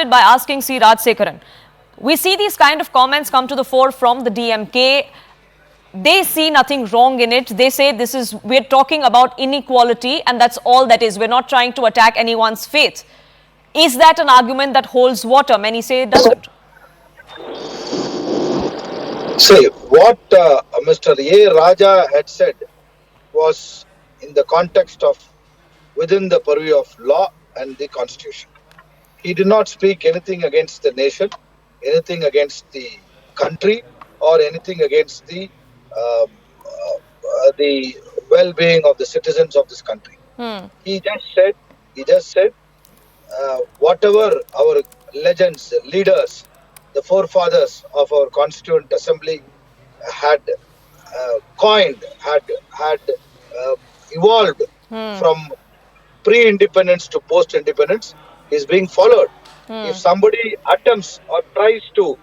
started by asking C.Rajashekaran. We see these kind of comments come to the fore from the DMK. They see nothing wrong in it. They say we're talking about inequality and that's all that is. We're not trying to attack anyone's faith. Is that an argument that holds water? Many say it doesn't. See, what Mr. A. Raja had said was in the context of within the purview of law and the constitution. He did not speak anything against the nation, anything against the country, or anything against um, the well-being of the citizens of this country. He just said, whatever our legends, leaders, the forefathers of our Constituent Assembly had coined, had evolved from pre-independence to post-independence is being followed. If somebody attempts or tries to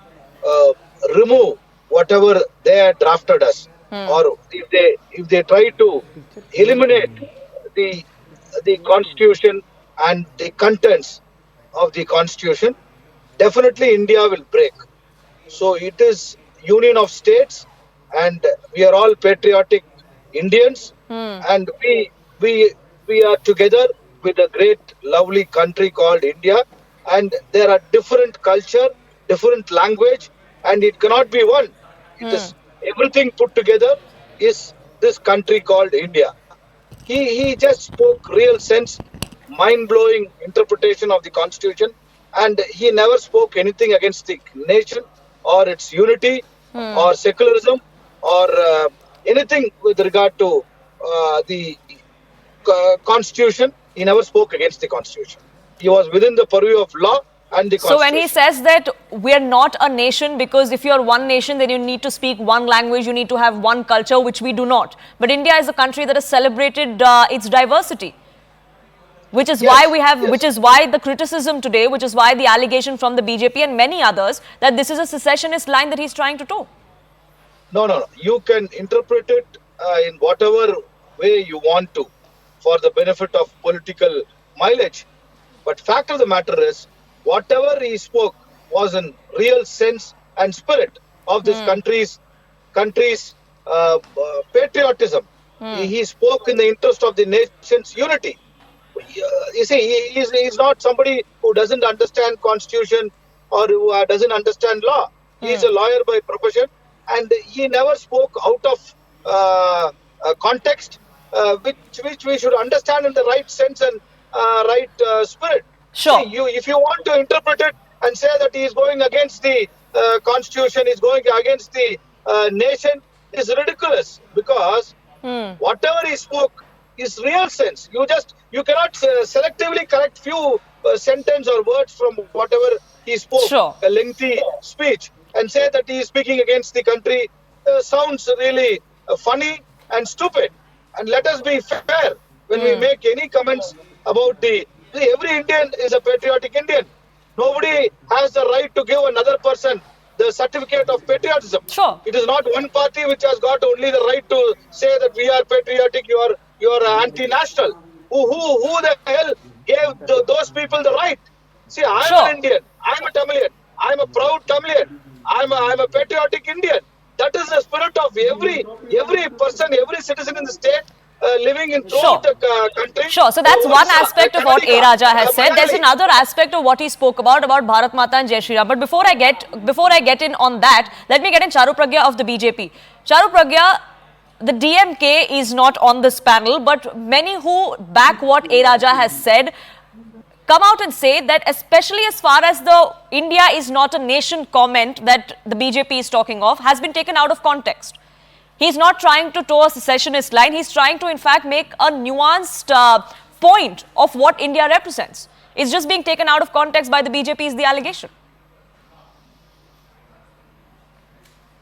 remove whatever they had drafted us, or if they try to eliminate the constitution and the contents of the constitution, definitely India will break. So it is union of states, and we are all patriotic Indians, and we are together with a great, lovely country called India, and there are different culture, different language, and it cannot be one. It is everything put together is this country called India. He just spoke real sense, mind-blowing interpretation of the constitution, and he never spoke anything against the nation or its unity or secularism or anything with regard to the constitution. He never spoke against the constitution. He was within the purview of law and the constitution. So when he says that we are not a nation, because if you are one nation, then you need to speak one language, you need to have one culture, which we do not. But India is a country that has celebrated its diversity, which is which is why the criticism today, which is why the allegation from the BJP and many others that this is a secessionist line that he's trying to toe. No. You can interpret it in whatever way you want to, for the benefit of political mileage. But fact of the matter is, whatever he spoke was in real sense and spirit of this country's patriotism. He spoke in the interest of the nation's unity. You see, he's not somebody who doesn't understand constitution or who doesn't understand law. He's a lawyer by profession, and he never spoke out of context, which we should understand in the right sense and right spirit. Sure. See, if you want to interpret it and say that he is going against the constitution, is going against the nation, is ridiculous, because whatever he spoke is real sense. You cannot selectively correct few sentence or words from whatever he spoke. Sure. A lengthy speech, and say that he is speaking against the country sounds really funny and stupid. And let us be fair when we make any comments about every Indian is a patriotic Indian. Nobody has the right to give another person the certificate of patriotism. Sure. It is not one party which has got only the right to say that we are patriotic, you are anti-national. Who the hell gave those people the right? See, I'm an Indian. I'm a Tamilian. I'm a proud Tamilian. I'm a patriotic Indian. That is the spirit of every person, every citizen in the state living in throughout the country. Sure. So that's one aspect of what A. Raja has said. There's another aspect of what he spoke about Bharat Mata and Jai Shri Ram. But before I get in on that, let me get in Charu Pragya of the BJP. Charu Pragya, the DMK is not on this panel, but many who back what A. Raja has said come out and say that, especially as far as the India is not a nation comment that the BJP is talking of, has been taken out of context. He's not trying to toe a secessionist line. He's trying to, in fact, make a nuanced point of what India represents. It's just being taken out of context by the BJP is the allegation.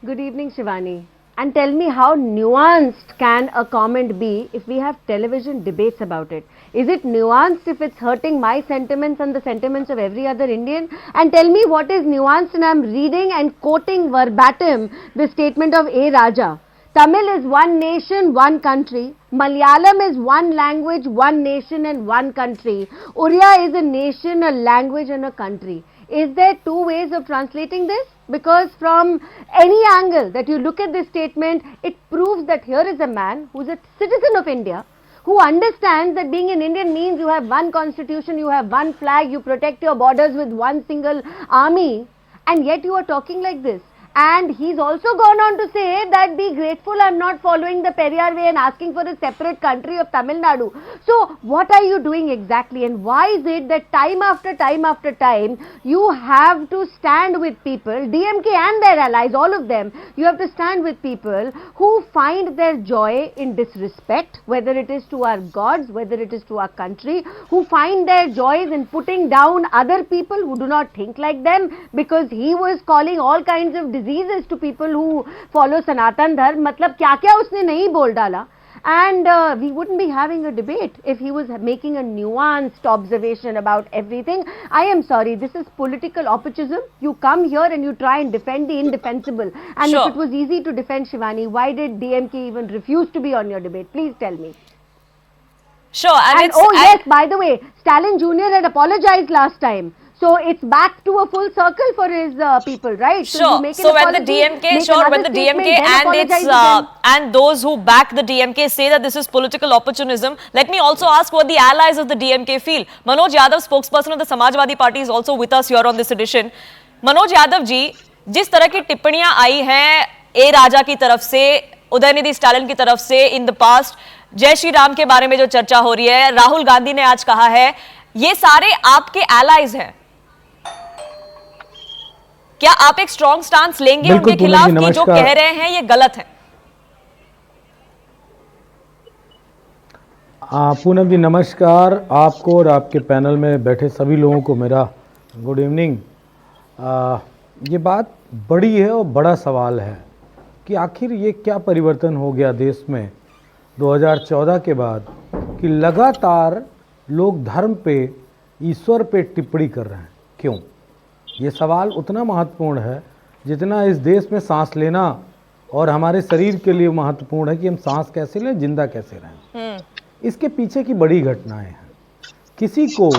Good evening, Shivani. And tell me, how nuanced can a comment be if we have television debates about it? Is it nuanced if it's hurting my sentiments and the sentiments of every other Indian? And tell me what is nuanced, and I'm reading and quoting verbatim the statement of A. Raja. Tamil is one nation, one country. Malayalam is one language, one nation and one country. Oriya is a nation, a language and a country. Is there two ways of translating this? Because from any angle that you look at this statement, it proves that here is a man who's a citizen of India, who understands that being an Indian means you have one constitution, you have one flag, you protect your borders with one single army, and yet you are talking like this. And he's also gone on to say that be grateful I'm not following the Periyar way and asking for a separate country of Tamil Nadu. So what are you doing exactly, and why is it that time after time after time you have to stand with people, DMK and their allies, all of them, you have to stand with people who find their joy in disrespect, whether it is to our gods, whether it is to our country, who find their joys in putting down other people who do not think like them, because he was calling all kinds of diseases to people who follow Sanatan Dharma. मतलब क्या-क्या उसने नहीं बोल डाला. And we wouldn't be having a debate if he was making a nuanced observation about everything. I am sorry, this is political opportunism. You come here and you try and defend the indefensible. And Sure. if it was easy to defend Shivani, why did DMK even refuse to be on your debate? Please tell me. Sure, And oh yes, by the way, Stalin Jr. had apologized last time. So it's back to a full circle for his people, right? Sure. You So when the DMK, when the DMK and those who back the DMK say that this is political opportunism, let me also ask what the allies of the DMK feel. Manoj Yadav, spokesperson of the Samajwadi Party, is also with us here on this edition. Manoj Yadav ji, जिस तरह की टिप्पणियां आई हैं ए राजा की तरफ से, उदयनिधि स्टालिन की तरफ से इन द पास्ट, जय श्री राम के बारे में जो चर्चा हो रही है, राहुल गांधी ने आज कहा है, ये सारे आपके एलाइज हैं. क्या आप एक स्ट्रॉन्ग स्टांस लेंगे उनके खिलाफ कि जो कह रहे हैं ये गलत है? पूनम जी नमस्कार. आपको और आपके पैनल में बैठे सभी लोगों को मेरा गुड इवनिंग. ये बात बड़ी है और बड़ा सवाल है कि आखिर ये क्या परिवर्तन हो गया देश में 2014 के बाद कि लगातार लोग धर्म पे, ईश्वर पे टिप्पणी कर रहे हैं. क्यों? ये सवाल उतना महत्वपूर्ण है जितना इस देश में सांस लेना और हमारे शरीर के लिए महत्वपूर्ण है कि हम सांस कैसे लें, जिंदा कैसे रहें. इसके पीछे की बड़ी घटनाएं हैं. किसी को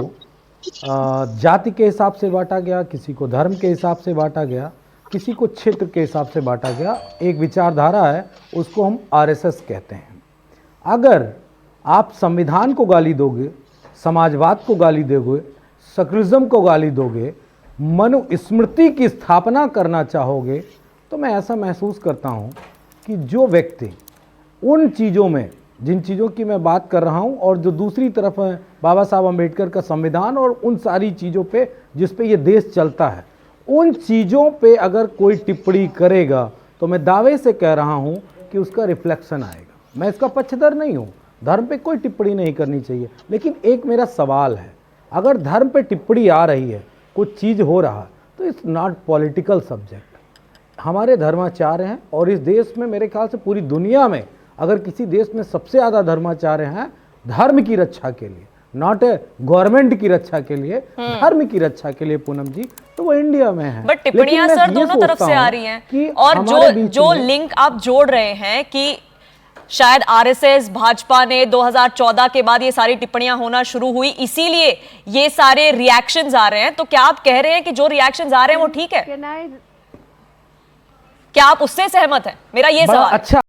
जाति के हिसाब से बांटा गया, किसी को धर्म के हिसाब से बांटा गया, किसी को क्षेत्र के हिसाब से बांटा गया. एक विचारधारा है, उसको हम आरएसएस कहते हैं. अगर आप संविधान को गाली दोगे, समाजवाद को गाली दोगे, सेक्युलरिज्म को गाली दोगे, मनुस्मृति की स्थापना करना चाहोगे, तो मैं ऐसा महसूस करता हूं कि जो व्यक्ति उन चीज़ों में, जिन चीज़ों की मैं बात कर रहा हूं, और जो दूसरी तरफ है बाबा साहब अम्बेडकर का संविधान और उन सारी चीज़ों पे जिस पे ये देश चलता है, उन चीज़ों पे अगर कोई टिप्पणी करेगा तो मैं दावे से कह रहा हूं कि उसका रिफ्लेक्शन आएगा. मैं इसका पक्षधर नहीं हूं, धर्म पे कोई टिप्पणी नहीं करनी चाहिए. लेकिन एक मेरा सवाल है, अगर धर्म पे टिप्पणी आ रही है, कुछ चीज़ हो रहा, तो इट्स नॉट पॉलिटिकल सब्जेक्ट. हमारे धर्माचार्य हैं और इस देश में, मेरे ख्याल से पूरी दुनिया में, अगर किसी देश में सबसे ज़्यादा धर्माचार्य हैं धर्म की रक्षा के लिए, नॉट गवर्नमेंट की रक्षा के लिए, धर्म की रक्षा के लिए पूनम जी, तो वो इंडिया में है. बट टिप्पणियां सर दोनों तरफ से आ रही हैं, और जो लिंक आप जोड़ रहे हैं कि शायद आरएसएस, भाजपा ने 2014 के बाद ये सारी टिप्पणियां होना शुरू हुई, इसीलिए ये सारे रिएक्शंस आ रहे हैं. तो क्या आप कह रहे हैं कि जो रिएक्शंस आ रहे हैं वो ठीक है? क्या आप उससे सहमत हैं? मेरा ये सवाल. अच्छा.